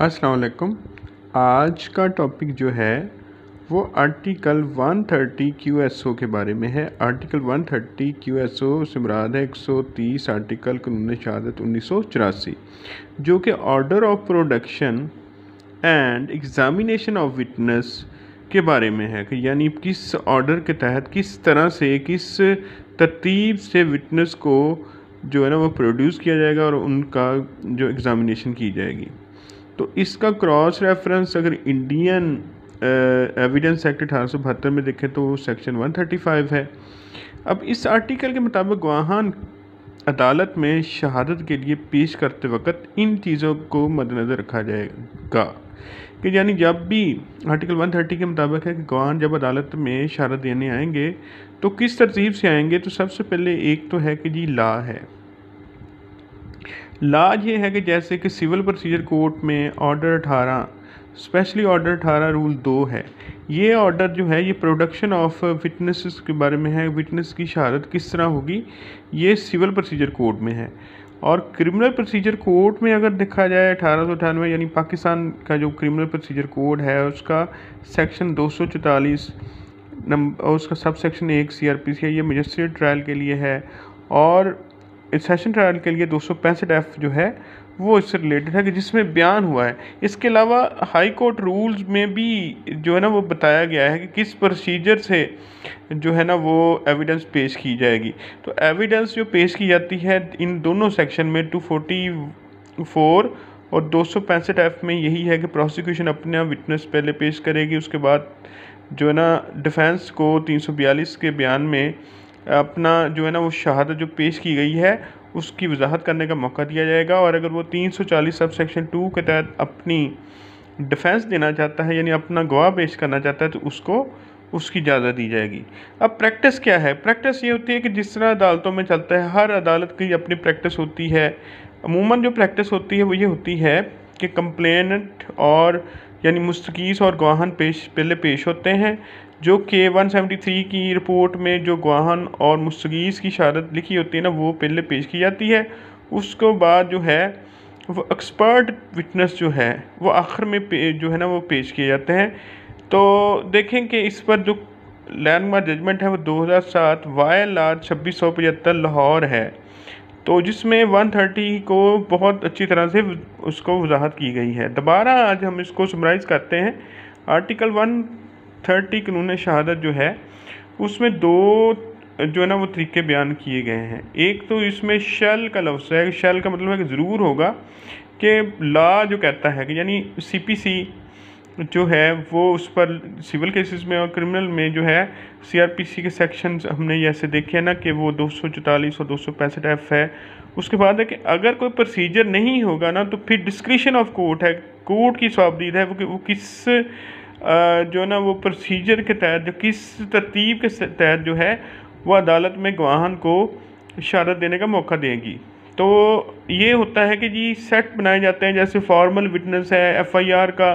अस्सलाम वालेकुम। आज का टॉपिक जो है वो आर्टिकल 130 QSO के बारे में है। आर्टिकल 130 QSO से मुराद है 130 आर्टिकल कानून शहादत 1984 जो कि order of production and examination of witness के बारे में है कि यानी किस ऑर्डर के तहत किस तरह से किस तरतीब से विटनेस को जो है ना वो प्रोड्यूस किया जाएगा और उनका जो एग्ज़ामिनेशन की जाएगी। तो इसका क्रॉस रेफरेंस अगर इंडियन एविडेंस एक्ट 1872 में देखें तो सेक्शन 135 है। अब इस आर्टिकल के मुताबिक गवाहान अदालत में शहादत के लिए पेश करते वक्त इन चीज़ों को मद्देनज़र रखा जाएगा कि यानी जब भी आर्टिकल 130 के मुताबिक है कि गवाहान जब अदालत में शहादत देने आएंगे तो किस तरतीब से आएंगे। तो सबसे पहले एक तो है कि जी लॉ है। लॉ ये है कि जैसे कि सिविल प्रोसीजर कोर्ट में ऑर्डर 18 स्पेशली ऑर्डर 18 रूल 2 है। ये ऑर्डर जो है ये प्रोडक्शन ऑफ विटनेसेस के बारे में है। विटनेस की शहादत किस तरह होगी ये सिविल प्रोसीजर कोड में है। और क्रिमिनल प्रोसीजर कोड में अगर देखा जाए 1898 यानी पाकिस्तान का जो क्रिमिनल प्रोसीजर कोड है उसका सेक्शन 244 नंबर उसका सब सेक्शन 1 CRPC है। ये मजिस्ट्रेट ट्रायल के लिए है और सेशन ट्रायल के लिए 265F जो है वो इससे रिलेटेड है कि जिसमें बयान हुआ है। इसके अलावा हाई कोर्ट रूल्स में भी जो है ना वो बताया गया है कि किस प्रोसीजर से जो है ना वो एविडेंस पेश की जाएगी। तो एविडेंस जो पेश की जाती है इन दोनों सेक्शन में 244 और 265F में यही है कि प्रोसिक्यूशन अपना विटनेस पहले पेश करेगी, उसके बाद जो है ना डिफेंस को 342 के बयान में अपना जो है ना वो शहादत जो पेश की गई है उसकी वजाहत करने का मौका दिया जाएगा। और अगर वो 340 सब सेक्शन 2 के तहत अपनी डिफेंस देना चाहता है यानी अपना गवाह पेश करना चाहता है तो उसको उसकी इजाज़त दी जाएगी। अब प्रैक्टिस क्या है? प्रैक्टिस ये होती है कि जिस तरह अदालतों में चलता है, हर अदालत की अपनी प्रैक्टिस होती है। अमूमन जो प्रैक्टिस होती है वो ये होती है कि कंप्लेनेंट और यानी मुस्तकीस और गवाहान पहले पेश होते हैं, जो कि 173 की रिपोर्ट में जो गवाहान और मुस्तकीस की शहादत लिखी होती है ना वो पहले पेश की जाती है। उसके बाद जो है वो एक्सपर्ट विटनेस जो है वो आखिर में जो है ना वो पेश किए जाते हैं। तो देखें कि इस पर जो लैंडमार्क जजमेंट है वो 2007 YLR 2675 लाहौर है, तो जिसमें 130 को बहुत अच्छी तरह से उसको वजाहत की गई है। दोबारा आज हम इसको समराइज़ करते हैं। आर्टिकल 130 कानून शहादत जो है उसमें दो जो है ना वो तरीके बयान किए गए हैं। एक तो इसमें शल का लफ्ज़ है। शल का मतलब है कि ज़रूर होगा कि लॉ जो कहता है कि यानी CPC जो है वो उस पर सिविल केसेस में और क्रिमिनल में जो है CRPC के सेक्शंस हमने जैसे देखे हैं ना कि वो 244 और 265F है। उसके बाद है कि अगर कोई प्रोसीजर नहीं होगा ना तो फिर डिस्क्रिशन ऑफ कोर्ट है, कोर्ट की सवाबदीद है वो किस जो ना वो प्रोसीजर के तहत जो किस तरतीब के तहत जो है वो अदालत में गवाहान को शहादत देने का मौका देगी। तो ये होता है कि जी सेट बनाए जाते हैं, जैसे फॉर्मल विटनेस है, FIR का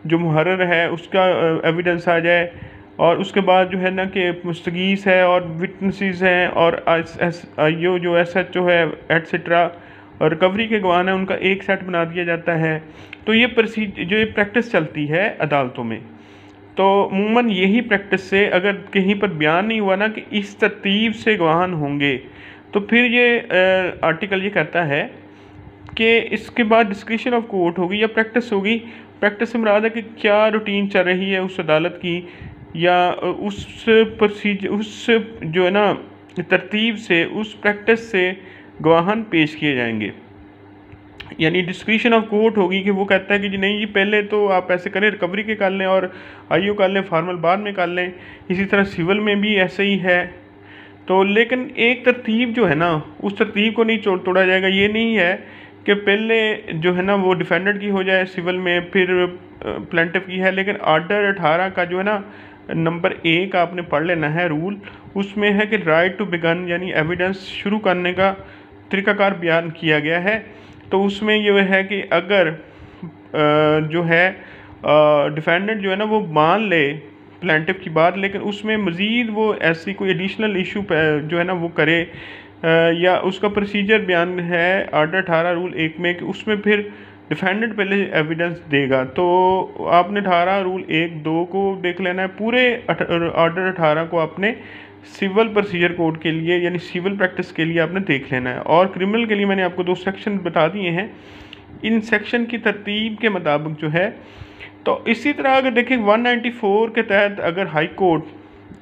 जो मुहर्रर है उसका एविडेंस आ जाए, और उसके बाद जो है ना कि मुस्तगीस है और विटनेसेस हैं और IO जो SHO है एटसेट्रा और रिकवरी के गवाह हैं उनका एक सेट बना दिया जाता है। तो ये जो ये प्रैक्टिस चलती है अदालतों में, तो अमूमन यही प्रैक्टिस से अगर कहीं पर बयान नहीं हुआ ना कि इस तरतीब से गवाहान होंगे तो फिर ये आर्टिकल ये कहता है कि इसके बाद डिस्क्रिशन ऑफ कोर्ट होगी या प्रैक्टिस होगी। प्रैक्टिस से मुराद है कि क्या रूटीन चल रही है उस अदालत की या उस प्रोसीजर उस जो है ना तरतीब से उस प्रैक्टिस से गवाहान पेश किए जाएंगे। यानी डिस्क्रिशन ऑफ कोर्ट होगी कि वो कहता है कि जी नहीं, ये पहले तो आप ऐसे करें, रिकवरी के कर लें और IO कर लें, फॉर्मल बाद में कर लें। इसी तरह सिविल में भी ऐसे ही है। तो लेकिन एक तरतीब जो है ना उस तरतीब को नहीं तोड़ा जाएगा। ये नहीं है कि पहले जो है ना वो डिफेंडेंट की हो जाए सिविल में फिर प्लेंटिफ की है, लेकिन ऑर्डर 18 का जो है ना नंबर 1 आपने पढ़ लेना है रूल, उसमें है कि राइट टू बिगन यानी एविडेंस शुरू करने का तरीकाकार बयान किया गया है। तो उसमें ये है कि अगर जो है डिफेंडेंट जो है ना वो मान ले प्लेंटिफ की बात, लेकिन उसमें मज़ीद वो ऐसी कोई एडिशनल इशू जो है ना वो करे या उसका प्रोसीजर बयान है ऑर्डर 18 रूल 1 में कि उसमें फिर डिफेंडेंट पहले एविडेंस देगा, तो आपने 18 रूल 1-2 को देख लेना है। पूरे ऑर्डर 18 को आपने सिविल प्रोसीजर कोड के लिए यानी सिविल प्रैक्टिस के लिए आपने देख लेना है। और क्रिमिनल के लिए मैंने आपको 2 सेक्शन बता दिए हैं, इन सेक्शन की तरतीब के मुताबिक जो है। तो इसी तरह अगर देखें 194 के तहत अगर हाई कोर्ट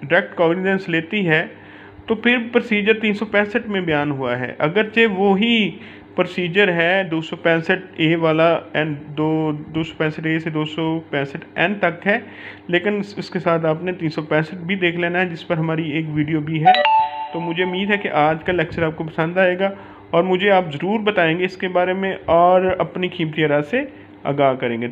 डायरेक्ट कॉग्निजेंस लेती है तो फिर प्रोसीजर 365 में बयान हुआ है, अगरचे वही प्रोसीजर है 265 ए वाला एन 265 ए से 265 एन तक है, लेकिन इसके साथ आपने 365 भी देख लेना है, जिस पर हमारी एक वीडियो भी है। तो मुझे उम्मीद है कि आज का लेक्चर आपको पसंद आएगा और मुझे आप ज़रूर बताएंगे इसके बारे में और अपनी कीमती राय से आगाह करेंगे।